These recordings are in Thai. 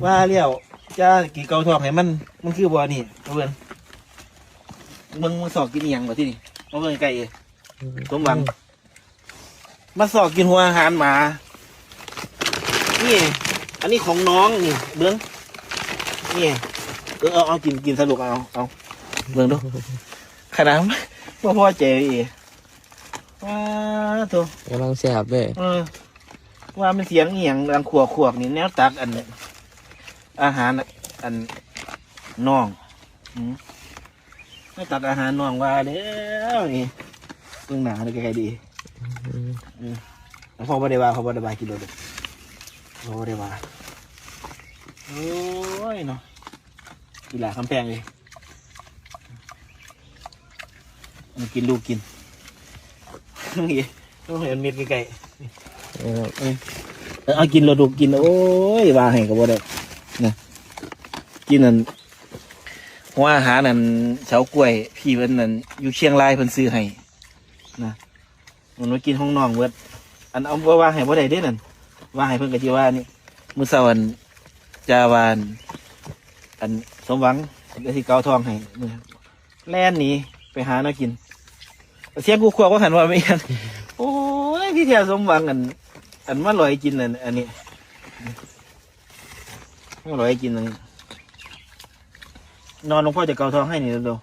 ว่าเลี้ยวจะกี่เกาทองให้มันคือบ่อนี่เพื่อนมึงสอกกินอหย่างบ่ที่นี่มาเบิ่งไก่สมหวังมาสอกกินหัวอาหารหมานี่อันนี้ของน้องนี่เบิ้งนี่เอากินสนุกเอาเบิ้งดูขนาดไม่พอใจว้าตัว กำลังแสบเลย ว่ามันเสียงเหียงดังขวกนี่แนวตักอันอาหารอันน้องไม่ตักอาหารน้องว่าเด้อนี่เบื้องหนาเลยไกลๆดีพอบ่ได้ว่ากินเลยพอบ่ได้ว่าโอ้ยเนาะกีฬาคำแพงเลยมันกินลูกกินนี่ต้องเห็นเม็ดไกลๆเอากินเราดูกินโอ้ยว่าให้กับว่าได้นะกินนั่นหัวอาหารนั่นเฉากล้วยพี่เพิ่นนั่นอยู่เชียงรายเพิ่นซื้อให้นะมันมากินห้องน้องเวิร์ดอันเอาว่าให้บ่ได้เด้นั่นว่าให้เพิ่นก็สิว่านี่มื้อเช้าอันจาวานอันสมหวังได้สิเกาทองให้มื้อแล่นหนีไปหาแนวกินเสียงกูขวบก็หันว่าไม่ยังโอ้ยพี่เทียสมหวังอันมาลอยกินอันนี้มาลอยกินอันนี้นอนหลวงพ่อจะเกาท้องให้นี่เร็ว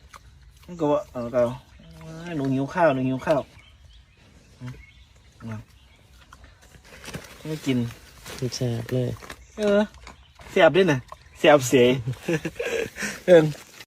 ๆมันก็ว่าเกาหนูหิวข้าวไม่กิน แสบเลย เสียบด้วยนะเสียบเสีย